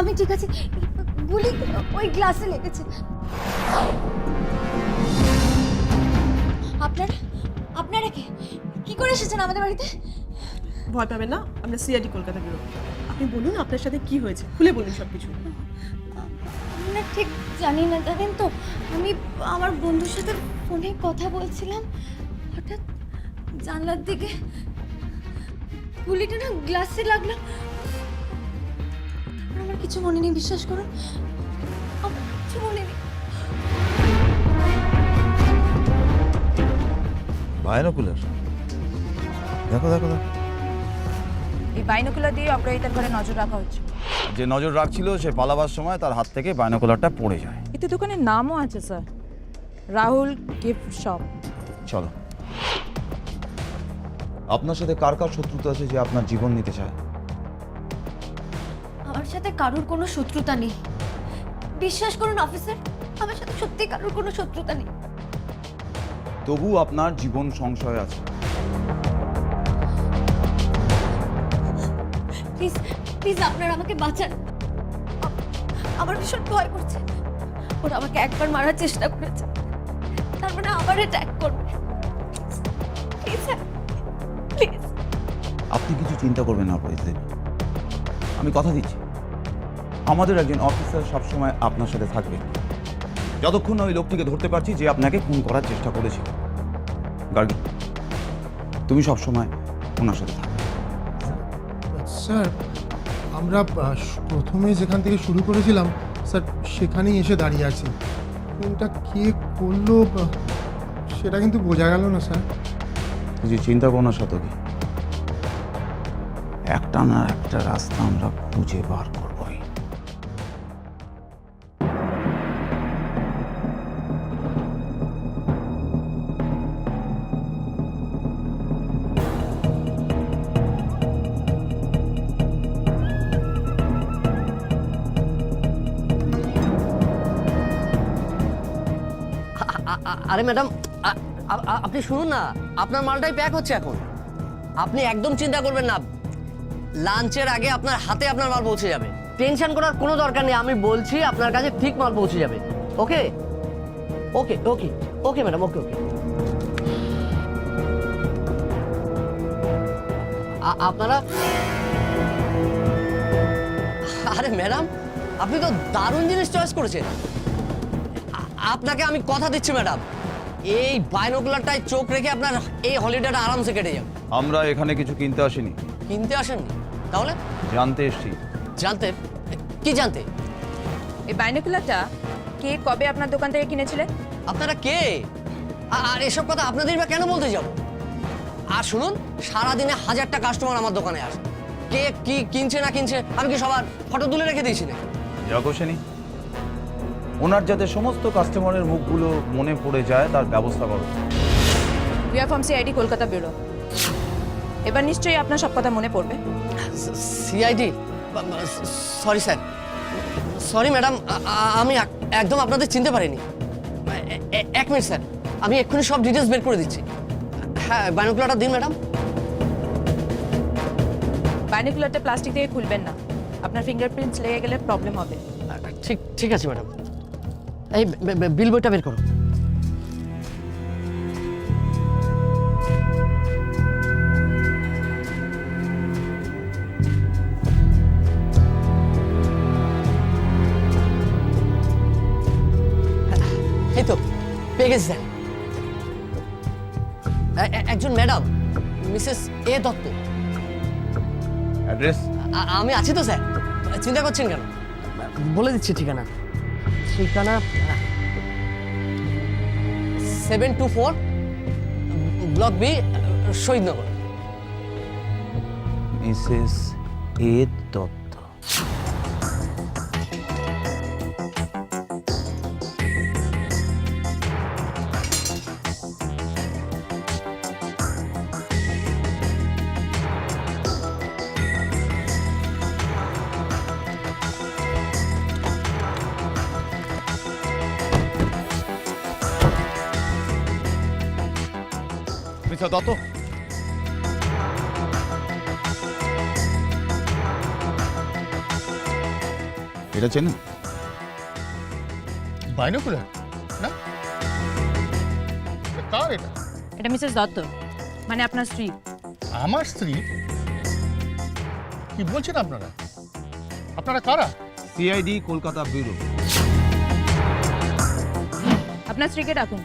আমি ঠিক আছে, গুলি ওই গ্লাসে লেগেছে। আপনারা কি করে এসেছেন আমাদের বাড়িতে? ভয় পাবেন না, আমরা সিআইডি কলকাতা ব্যুরো। আপনি বলুন আপনার সাথে কি হয়েছে, খুলে বলুন সবকিছু। আমরা ঠিক জানি না, জানেন তো, আমি আমার বন্ধুর সাথে ফোনে কথা বলছিলাম, হঠাৎ জানলার দিকে গুলিটা না গ্লাসে লাগলো। আমার কিছু মনে নেই, বিশ্বাস করুন, আমার কিছু মনে নেই। বাইনোকুলার দেখো দেখো দেখো। এই বাইনোকুলার দিয়ে অপরাজিতার ঘরে নজর রাখা হচ্ছে। যে নজর রাখছিল সে পালাবার সময় তার হাত থেকে বাইনোকুলারটা পড়ে যায়। এতে দোকানের নামও আছে স্যার, রাহুল গিফট শপ। চলো, আপনার সাথে কার কার শত্রুতা আছে যে আপনার জীবন নিতে চায়? আমার সাথে কারোর কোনো শত্রুতা নেই, বিশ্বাস করুন অফিসার, আমার সাথে সত্যি কারোর কোনো শত্রুতা নেই। তবু আপনার জীবন সংশয় আছে। প্লিজ প্লিজ আপনারা আমাকে বাঁচান, আমার ভীষণ ভয় করছে। ওরা আমাকে একবার মারার চেষ্টা করেছে, তারপরে আবার অ্যাটাক করবে। Please please. আপনি কিছু চিন্তা করবেন না পরিস্থিতি, আমি কথা দিচ্ছি আমাদের একজন অফিসার সবসময় আপনার সাথে থাকবে যতক্ষণ না ওই লোকটিকে ধরতে পারছি যে আপনাকে খুন করার চেষ্টা করেছিল। গার্গী, তুমি সবসময় ওনার সাথে থাকবে। স্যার আমরা প্রথমে যেখান থেকে শুরু করেছিলাম স্যার সেখানেই এসে দাঁড়িয়ে আছি। কোনটা কে করলো সেটা কিন্তু বোঝা গেল না স্যার। কিছু চিন্তা করো না শতকী, একটা না একটা রাস্তা আমরা খুঁজে বার করবই। আরে ম্যাডাম, আপনি শুনুন না, আপনার মালটাই প্যাক হচ্ছে এখন। আপনি একদম চিন্তা করবেন না, লাঞ্চের আগে আপনার হাতে আপনার মাল পৌঁছে যাবে। টেনশন করার কোনো দরকার নেই, আমি বলছি আপনার কাছে ঠিক মাল পৌঁছে যাবে। ওকে ওকে ওকে ওকে ম্যাডাম, ওকে ওকে। আপনারা, আরে ম্যাডাম আপনি তো দারুণ জিনিস চয়েস করেছেন। আপনাকে আমি কথা দিচ্ছি ম্যাডাম, এই বাইনোকুলারটায় চোখ রেখে আপনার এই হলিডেটা আরামসে কেটে যাবে। আমরা এখানে কিছু কিনতে আসিনি, কিনতে আসেননি? তাহলে জানতে এসেছি। জানতে? কি জানতে? এই বাইনোকুলারটা কে কবে আপনার দোকান থেকে কিনেছিলেন? আপনারা কে? আর এসব কথা আপনাদের বা কেন বলতে যাব? আর শুনুন, সারাদিনে 1000টা কাস্টমার আমার দোকানে আসে, কে কি কিনছে না কিনছে আমি কি সবার ফটো তুলে রেখে দিয়েছি না? যাকোসেনি, ওনার যাতে সমস্ত কাস্টমারের মুখগুলো মনে পড়ে যায় তার ব্যবস্থা করো। We are from CID Kolkata bureau. এবার নিশ্চয়ই আপনার সব কথা মনে পড়বে। CID? Sorry sir, sorry madam, আমি একদম আপনাদের চিনতে পারিনি। 1 মিনিট স্যার, আমি এক্ষুনি সব ডিটেলস বের করে দিচ্ছি। হ্যাঁ, বাইনোকুলারটা দিন ম্যাডাম। বাইনোকুলারটা প্লাস্টিক থেকে খুলবেন না, আপনার ফিঙ্গারপ্রিন্টস লেগে গেলে প্রবলেম হবে। ঠিক আছে ম্যাডাম। এই বিল বইটা বের করো। এই তো পেয়ে গেছি স্যার। একজন ম্যাডাম, মিসেস এ দত্ত। অ্যাড্রেস? আমি আছি তো স্যার, চিন্তা করছেন কেন? বলে দিচ্ছি ঠিকানা। ঠিকানা 724 ব্লক বি, শহীদনগর। মিসেস এ দত্ত। মিস্টার দত্ত, এটা চেনেন? বাইনোকুলার না? কার এটা? এটা মিসেস দত্ত, মানে আপনার স্ত্রী। আমার স্ত্রী? কি বলছেন আপনারা? আপনারা কারা? CID Kolkata bureau. আপনার স্ত্রীকে ডাকুন,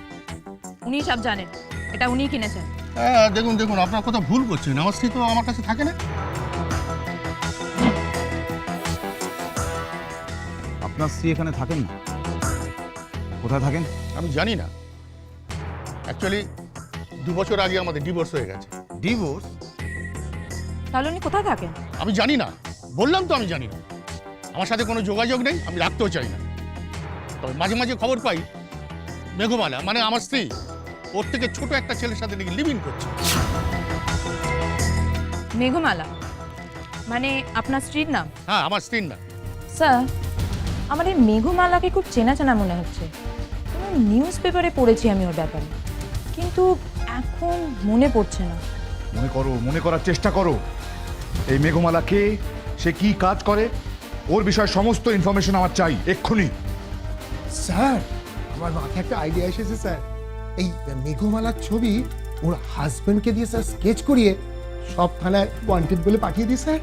উনি সব জানেন। এটা উনিই কিনেছেন। হ্যাঁ, দেখুন দেখুন, আপনার কথা ভুল করছেন। আমার স্ত্রী তো আমার কাছে থাকে না। আপনার স্ত্রী এখানে থাকেন না? কোথায় থাকেন? আমি জানি না। অ্যাকচুয়ালি 2 বছর আগে আমাদের ডিভোর্স হয়ে গেছে। ডিভোর্স? তাহলে উনি কোথায় থাকেন? আমি জানি না, বললাম তো আমি জানি না। আমার সাথে কোনো যোগাযোগ নেই, আমি রাখতেও চাই না। তবে মাঝে মাঝে খবর পাই মেঘমালা, মানে আমার স্ত্রী, ওর থেকে ছোট একটা ছেলের সাথে নাকি লিভ ইন করছে। মেঘমালা মানে আপনার স্ত্রীর নাম? হ্যাঁ, আমার স্ত্রীর নাম। স্যার, আমার এই মেঘমালাকে খুব চেনা চেনা মনে হচ্ছে। কোনো নিউজ পেপারে পড়েছি আমি ওর ব্যাপারে, কিন্তু এখন মনে পড়ছে না। মনে করো, মনে করার চেষ্টা করো। এই মেঘমালা কে, সে কি কাজ করে, ওর বিষয়ে সমস্ত ইনফরমেশন আমার চাই এক্ষুনি। স্যার, আমার মাথায় একটা আইডিয়া এসেছে স্যার। এই মেঘমালার ছবি ওর হাজবেন্ডকে দিয়ে স্যার স্কেচ করিয়ে সব থানায় ওয়ান্টেড বলে পাঠিয়ে দিই স্যার।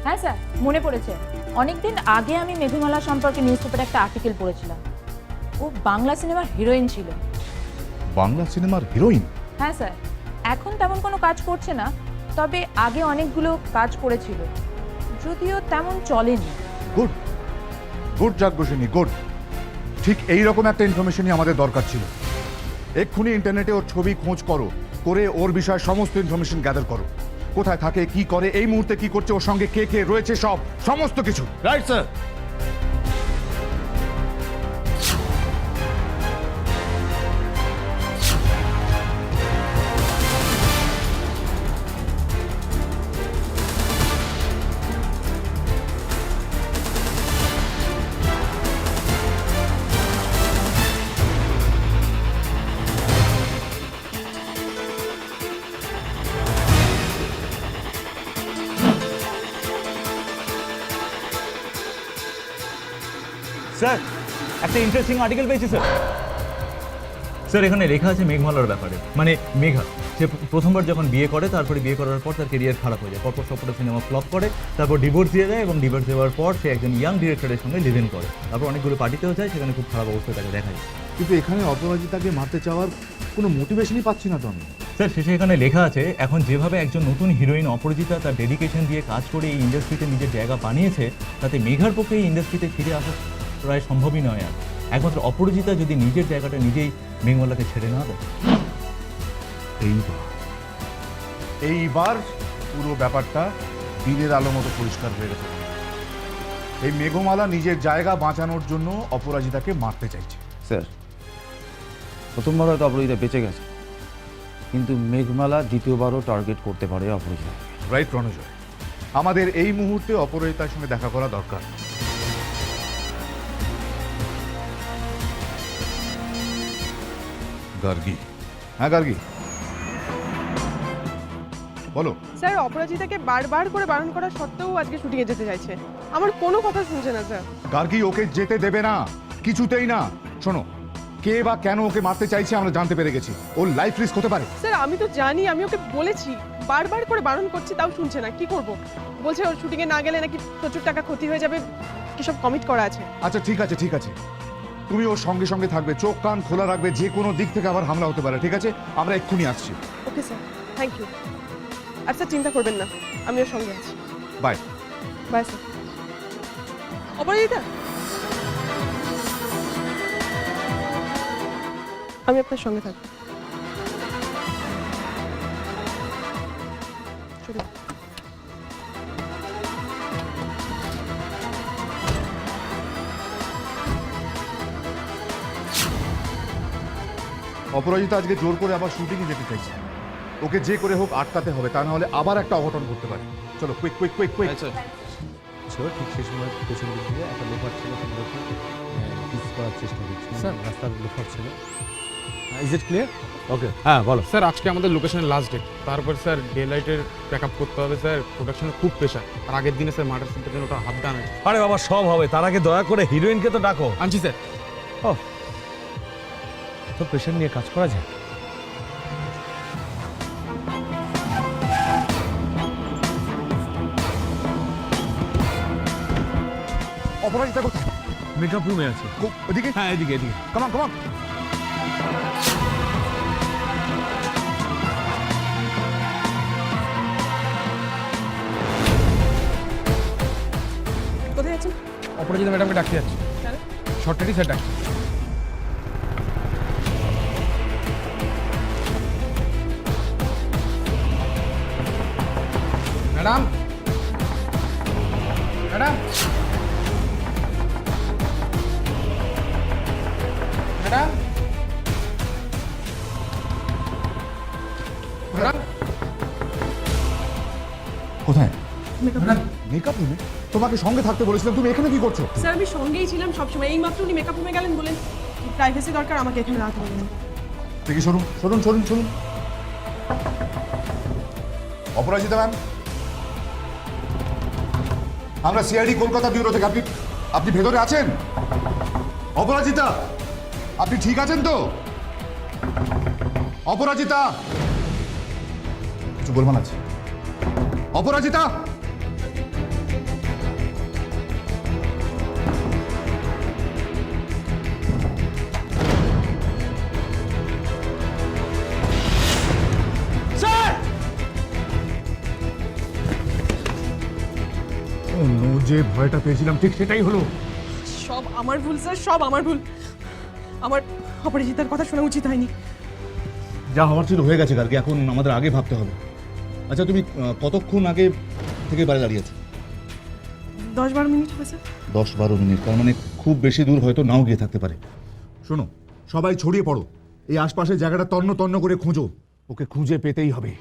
হ্যাঁ স্যার, মনে পড়েছে। অনেকদিন আগে আমি মেঘমালা সম্পর্কে নিউজ পেপারে একটা আর্টিকেল পড়েছিলাম। ও বাংলা সিনেমার হিরোইন ছিল। বাংলা সিনেমার হিরোইন? হ্যাঁ স্যার, এখন তেমন কোনো কাজ করছে না, তবে আগে অনেকগুলো কাজ করেছিল। যদিও তেমন চলেনি। Good good Yajnaseni, good. ঠিক এই রকম একটা ইনফরমেশনই আমাদের দরকার ছিল। এক্ষুনি ইন্টারনেটে ওর ছবি খোঁজ করো, করে ওর বিষয়ে সমস্ত ইনফরমেশন গ্যাদার করো। কোথায় থাকে, কি করে, এই মুহূর্তে কি করছে, ওর সঙ্গে কে কে রয়েছে, সমস্ত কিছু। Right sir. স্যার, একটা ইন্টারেস্টিং আর্টিকেল পেয়েছি স্যার। স্যার, এখানে লেখা আছে মেঘমালার ব্যাপারে, মানে মেঘা। সে প্রথমবার যখন বিয়ে করে, তারপরে বিয়ে করার পর তার কেরিয়ার খারাপ হয়ে যায়, পরপর সবকটা সিনেমা ফ্লপ করে, তারপর ডিভোর্স দিয়ে দেয় এবং ডিভোর্স দেওয়ার পর সে একজন ইয়াং ডিরেক্টরের সঙ্গে লিভ ইন করে, তারপর অনেকগুলো পার্টিতেও যায়, সেখানে খুব খারাপ অবস্থায় তাকে দেখা যায়। কিন্তু এখানে অপরাজিতাকে মারতে চাওয়ার কোনো মোটিভেশনই পাচ্ছি না তো আমি। স্যার, শেষে এখানে লেখা আছে, এখন যেভাবে একজন নতুন হিরোইন অপরাজিতা তার ডেডিকেশন দিয়ে কাজ করে এই ইন্ডাস্ট্রিতে নিজের জায়গা বানিয়েছে, তাতে মেঘার পক্ষে এই ইন্ডাস্ট্রিতে ফিরে আসা প্রায় সম্ভবই নয়। আর একমাত্র অপরাজিতা যদি নিজের জায়গাটা নিজেই মেঘমালাকে ছেড়ে না দেয়। এইবার পুরো ব্যাপারটা দিনের আলো মতো পরিষ্কার হয়ে গেছে। এই মেঘমালা নিজের জায়গা বাঁচানোর জন্য অপরাজিতাকে মারতে চাইছে। স্যার, প্রথমবার হয়তো অপরাজিতা বেঁচে গেছে, কিন্তু মেঘমালা দ্বিতীয়বারও টার্গেট করতে পারে অপরাজিতা। রাইট রণজয়, আমাদের এই মুহূর্তে অপরাজিতার সঙ্গে দেখা করা দরকার। গার্গী, হ্যাঁ গার্গী বলো। স্যার, অপরাজিতাকে বারবার করে বারণ করা সত্ত্বেও আজকে শুটিংয়ে যেতে চাইছে। আমার কোনো কথা শুনছে না স্যার। গার্গী ওকে যেতে দেবে না, কিছুতেই না। শোনো, কে বা কেন ওকে মারতে চাইছে আমরা জানতে পেরে গেছি। ওর লাইফ রিস্ক হতে পারে। স্যার, আমি তো জানি, আমি ওকে বলেছি, বারবার করে বারণ করছি, তাও শুনছে না। কি করব? বলছে ওর শুটিংয়ে না গেলে নাকি প্রচুর টাকা ক্ষতি হয়ে যাবে, কি সব কমিট করা আছে। আচ্ছা ঠিক আছে, ঠিক আছে, তুমি ওর সঙ্গে সঙ্গে থাকবে, চোখ কান খোলা রাখবে, যে কোনো দিক থেকে আবার হামলা হতে পারে। ঠিক আছে, আমরা এক্ষুনি আসছি। Okay sir, thank you. আচ্ছা, চিন্তা করবেন না, আমি ওর সঙ্গে আছি। Bye bye sir. অপরাজিতা, আমি আপনার সঙ্গে থাকবো। চলুন। অপরাজিতা আজকে জোর করে আবার শুটিংয়ে যেতে চাইছে। ওকে যে করে হোক আটকাতে হবে, তা না হলে আবার একটা অঘটন ঘটতে পারে। চলো কুইক কুইক কুইক কুইক। ঠিক সেই সময় পেছন দিক দিয়ে একটা লোফার ছিল, পিস করার চেষ্টা করছি। স্যার, রাস্তার লোফার ছিল। Is it clear? ওকে, হ্যাঁ বলো। স্যার, আজকে আমাদের লোকেশনের লাস্ট ডেট, তারপর স্যার ডে লাইটের ব্যাকআপ করতে হবে স্যার, প্রোডাকশনের খুব প্রেশার। আর আগের দিনে স্যার মার্ডার সিনটার জন্য ওটা হাফ ডান আছে। আরে বাবা, সব হবে, তার আগে দয়া করে হিরোইনকে তো ডাকো। আনছি স্যার। ও তো প্রেশার নিয়ে কাজ করা যায়। অপরাজিতা কোথায়? মেকআপ রুমে আছে। ওদিকে? হ্যাঁ, এদিকে এদিকে। কামান কামান। কোথায় আছেন? অপরাজিতা ম্যাডামকে ডাকতে যাচ্ছি। শর্টকাটই স্যার ডাকছি। ম্যাডাম, ম্যাডাম, ম্যাডাম, ম্যাডাম, কোথায়? মেকআপ রুমে? তোমাকে সঙ্গে থাকতে বলেছিলাম, তুমি এখানে কি করছো? স্যার, আমি সঙ্গেই ছিলাম সবসময়। এই মাত্র উনি মেকআপ রুমে গেলেন, বলেন প্রাইভেসি দরকার, আমাকে এখানে রাখতে বললেন। দেখি সরুন সরুন সরুন সরুন। অপরাজিতা ম্যাম, আমরা সিআইডি কলকাতা ব্যুরো থেকে। আপনি ভেতরে আছেন? অপরাজিতা, আপনি ঠিক আছেন তো? অপরাজিতা, কিছু গোলমাল আছে। অপরাজিতা, যে ভয়টা পেয়েছিলাম ঠিক সেটাই হলো। সব আমার ভুল স্যার, সব আমার ভুল। আমার অপরাজিতার কথা শোনা উচিত হয়নি। যা হওয়ার ছিল হয়ে গেছে কালকে, এখন আমাদের আগে ভাবতে হবে। আচ্ছা তুমি কতক্ষণ আগে থেকে বাড়ি দাঁড়িয়েছো? 10-12 মিনিট হবে স্যার। 10-12 মিনিট, তার মানে খুব বেশি দূর হয়তো নাও গিয়ে থাকতে পারে। শোনো, সবাই ছড়িয়ে পড়ো, এই আশপাশের জায়গাটা তন্ন তন্ন করে খোঁজো, ওকে খুঁজে পেতেই হবে।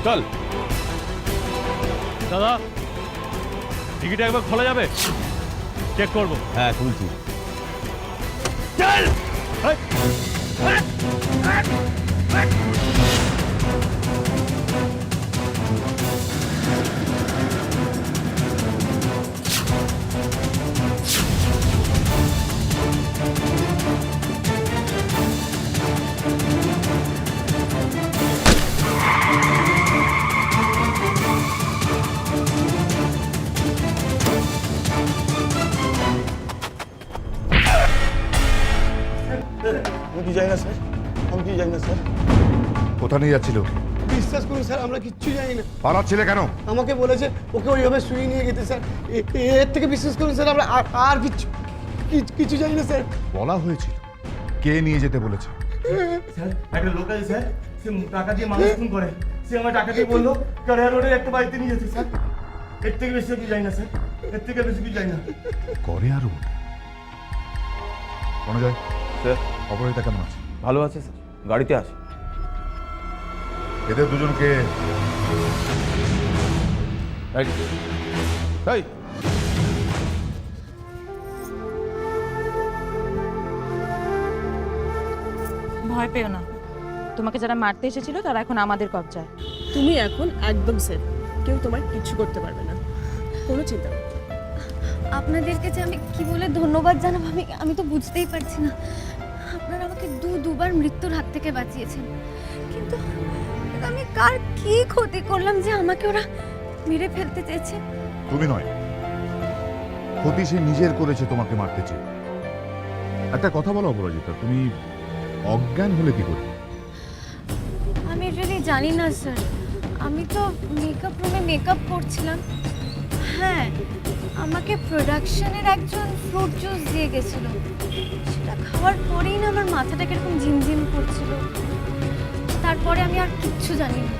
চল দাদা, টিকিট একবার খোলা যাবে? চেক করবো। হ্যাঁ খুলছি। চল। আমি কি জানি না স্যার, আমি কি জানি না স্যার। কোথা নিয়ে যাচ্ছিল? বিশ্বাস করুন স্যার, আমরা কিচ্ছু জানি না। পালাচ্ছিলে কেন? আমাকে বলেছে ওকে ওইভাবে শুয়ে নিয়ে গেতে স্যার। এর থেকে বিশ্বাস করুন স্যার, আমরা আর কিছু জানি না স্যার। বলা হয়েছিল, কে নিয়ে যেতে বলেছে? স্যার একটা লোক আছে স্যার, সে টাকা দিয়ে মানুষ খুন করে। সে আমার টাকা দিয়ে বললো কারিয়া রোডের একটা বাড়িতে নিয়ে যেতে স্যার। এর থেকে বেশি কিছু জানি না স্যার, এর থেকে বেশি কিছু জানি না। করিয়া রোড? অনুজয় স্যার অপরাজিতা কেমন আছে? ভালো আছে স্যার, গাড়িতে আছে। এদের দুজনকে এই ভয় পেও না, তোমাকে যারা মারতে এসেছিল তারা এখন আমাদের কবজায়। তুমি এখন একদম সেফ, কেউ তোমার কিছু করতে পারবে না, কোনো চিন্তা নেই। আপনাদেরকে যে আমি কি বলে ধন্যবাদ জানাবো আমি তো বুঝতেই পারছি না। আপনারা আমাকে দুবার মৃত্যুর হাত থেকে বাঁচিয়েছেন, কিন্তু আমি কার কি ক্ষতি করলাম যে আমাকে ওরা মেরে ফেলতে চেয়েছে? তুমি নয়, ক্ষতি সে নিজের করেছে তোমাকে মারতে চেয়ে। একটা কথা বলো অপরাজিতা, তুমি অজ্ঞান হলে কি করে? আমি রিয়েলি জানি না স্যার, আমি তো মেকআপ রুমে মেকআপ করছিলাম। হ্যাঁ, আমাকে প্রোডাকশনের একজন ফ্রুট জুস দিয়ে গেছিল, সেটা খাওয়ার পরেই না আমার মাথাটা কিরকম ঝিমঝিম করছিল। তারপরে আমি আর কিচ্ছু জানি না।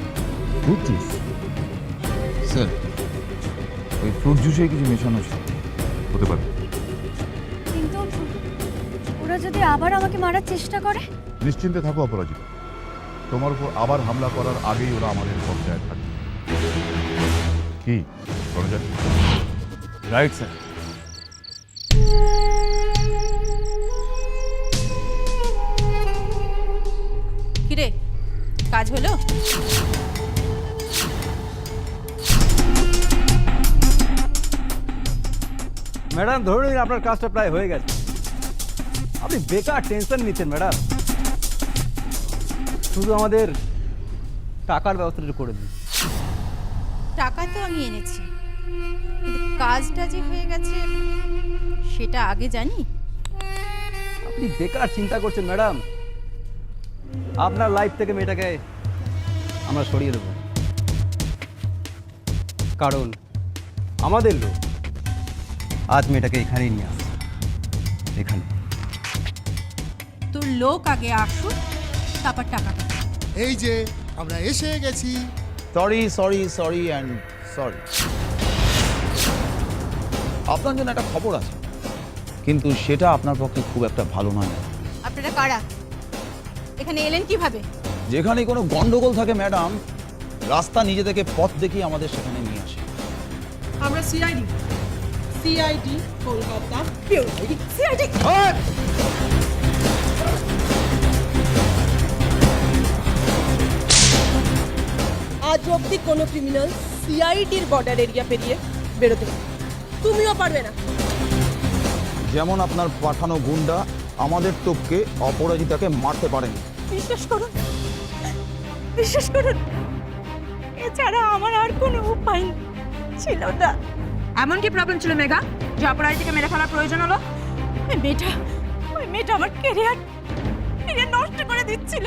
Fruit juice? স্যার ওই ফ্রুট জুসে কিছু মেশানো ছিল। হতে পারে, কিন্তু ওরা যদি আবার আমাকে মারার চেষ্টা করে? নিশ্চিন্তে থাকো অপরাজিতা, তোমার উপর আবার হামলা করার আগেই ওরা আমাদের পর্যায়ে থাকবে। কি অনুজয়? Right sir. কিরে, কাজ হলো? ম্যাডাম ধরে নিন আপনার কাজটা প্রায় হয়ে গেছে। আপনি বেকার টেনশন নিচ্ছেন ম্যাডাম, শুধু আমাদের টাকার ব্যবস্থাটা করে দিন। টাকা তো আমি এনেছি, কিন্তু কাজটা যে হয়ে গেছে সেটা আগে জানি। আপনি বেকার চিন্তা করছেন ম্যাডাম, আপনার লাইফ থেকে মেয়েটাকে আমরা সরিয়ে দেব, কারণ আমাদের লোক আজ মেয়েটাকে এখানেই নিয়ে আসছে। এখানে তোর লোক আগে আসুক, তারপর টাকা। এই যে আমরা এসে গেছি। Sorry sorry sorry and sorry. আপনার জন্য একটা খবর আছে, কিন্তু সেটা আপনার পক্ষে খুব একটা ভালো নয়। আপনারা কারা? এখানে এলেন কিভাবে? যেখানে কোনো গন্ডগোল থাকে ম্যাডাম, রাস্তা নিজে থেকে পথ দেখিয়ে আমাদের সেখানে নিয়ে আসে। আমরা সিআইডি কলকাতা সিআইডি। আজ অব্দি কোনো ক্রিমিনাল সিআইডির বর্ডার এরিয়া পেরিয়ে বেরোতে পারে, তুমিও পারবে না। যেমন আপনার পাঠানো গুন্ডা আমাদের তোপকে অপরাজিতাকে মারতে পারেনি। বিশ্বাস করুন, এছাড়া আমার আর কোনো উপায় ছিল না। এমন কি প্রবলেম ছিল মেঘা যে অপরাধীকে মেরে ফেলার প্রয়োজন হলো? ওই মেয়েটা আমার ক্যারিয়ার নষ্ট করে দিচ্ছিল।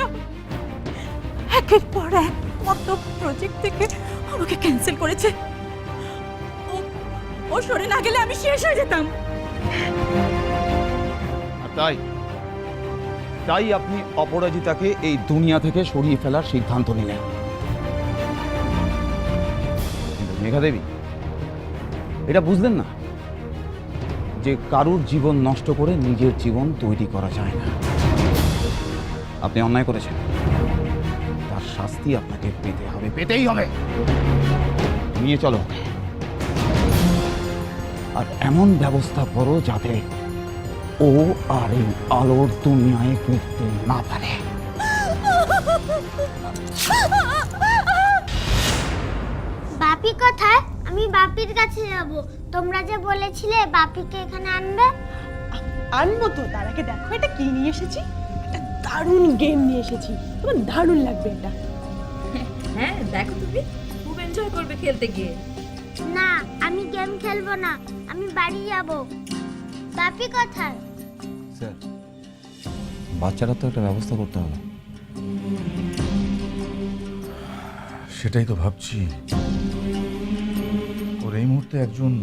একের পর এক মত প্রজেক্ট থেকে আমাকে ক্যান্সেল করেছে। ও সরে না গেলে আমি শেষ হয়ে যেতাম। আর তাই আপনি অপরাজিতাকে এই দুনিয়া থেকে সরিয়ে ফেলার সিদ্ধান্ত নিলেন। কিন্তু মেঘা দেবী, এটা বুঝলেন না যে কারুর জীবন নষ্ট করে নিজের জীবন তৈরি করা যায় না। আপনি অন্যায় করেছেন, তার শাস্তি আপনাকে পেতে হবে, পেতেই হবে। নিয়ে চলো ওকে। আর এমন ব্যবস্থা করো যাতে ও আর এই আলোর দুনিয়ায় ফিরতে না পারে। বাপি কোথায়? আমি বাপির কাছে যাব। তোমরা যে বলেছিলে বাপিকে এখানে আনবে। আনবো তো, তার আগে দেখো এটা কি নিয়ে এসেছি। একটা দারুণ গেম নিয়ে এসেছি, তোমার দারুণ লাগবে এটা। হ্যাঁ দেখো, তুমি খুব এনজয় করবে খেলতে গিয়ে। না, আমি গেম খেলবো না, আমি বাড়ি যাব। বাপি কোথায়? স্যার, বাচ্চারা তো একটা ব্যবস্থা করতে হবে। সেটাই তো ভাবছি। ওর এই মুহূর্তে একজন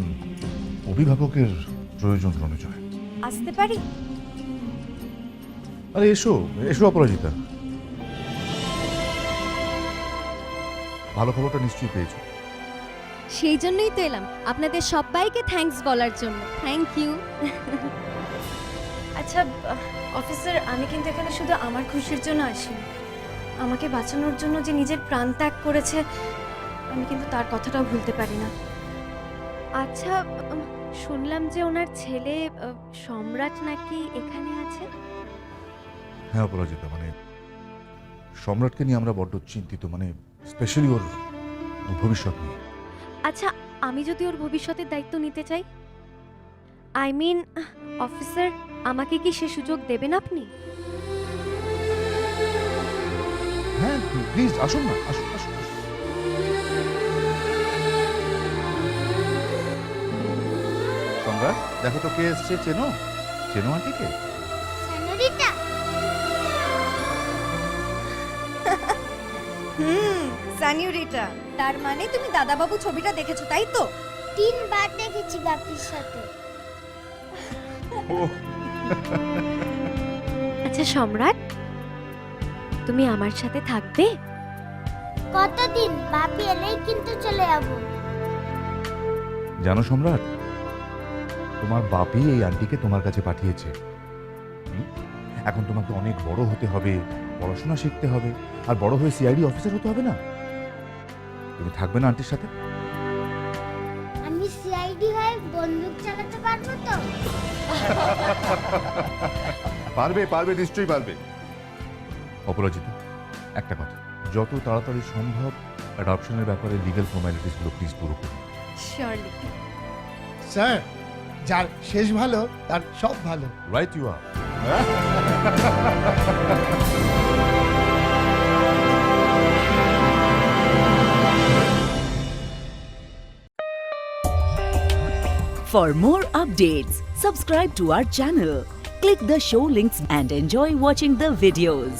অভিভাবকের প্রয়োজন রণজয়। আসতে পারি? আরে এসো এসো অপরাজিতা। ভালো খবরটা নিশ্চয়ই পেয়েছো। সেই জন্যই তো এলাম আপনাদের সবাইকে থ্যাঙ্কস বলার জন্য। Thank you. আচ্ছা অফিসার, আমি কিন্তু এখানে শুধু আমার খুশির জন্য আসিনি। আমাকে বাঁচানোর জন্য যে নিজের প্রাণ ত্যাগ করেছে, আমি কিন্তু তার কথাটাও ভুলতে পারি না। আচ্ছা, শুনলাম যে ওনার ছেলে সম্রাট নাকি এখানে আছে। হ্যাঁ অপরাজিতা, মানে সম্রাটকে নিয়ে আমরা বড্ড চিন্তিত, মানে স্পেশালি ওর ভবিষ্যৎ নিয়ে। আচ্ছা, আমি যদি ওর ভবিষ্যতের দায়িত্ব নিতে চাই, আই মিন অফিসার, আমাকে কি সে সুযোগ দেবেন আপনি? হ্যাঁ প্লিজ আসুন না, আসুন আসুন। সম্রাট, দেখো তো কে এসছে। চেনো আন্টিকে? সেনরিটা। সানিউরিটা, তার মানে তুমি দাদাবাবু ছবিটা দেখেছো, তাই তো? 3 বার দেখেছি বাপির সাথে। আচ্ছা সম্রাট, তুমি আমার সাথে থাকবে? কতদিন? বাপি এলেই কিন্তু চলে যাবো। জানো সম্রাট, তোমার বাপি এই আন্টিকে তোমার কাছে পাঠিয়েছে। এখন তোমাকে অনেক বড় হতে হবে, পড়াশোনা শিখতে হবে, আর বড় হয়ে সিআইডি অফিসার হতে হবে না? তুমি থাকবে না আন্টির সাথে? আমি সিআইডি হয়ে বন্দুক চালাতে পারবো তো? পারবে, নিশ্চয়ই পারবে। অপরাজিতা, একটা কথা, যত তাড়াতাড়ি সম্ভব অ্যাডপশনের ব্যাপারে লিগ্যাল ফর্মালিটিসগুলো প্লিজ পুরো করুন। শিওরলি স্যার, যার শেষ ভালো তার সব ভালো। Right you are. For more updates, subscribe to our channel, click the show links and enjoy watching the videos.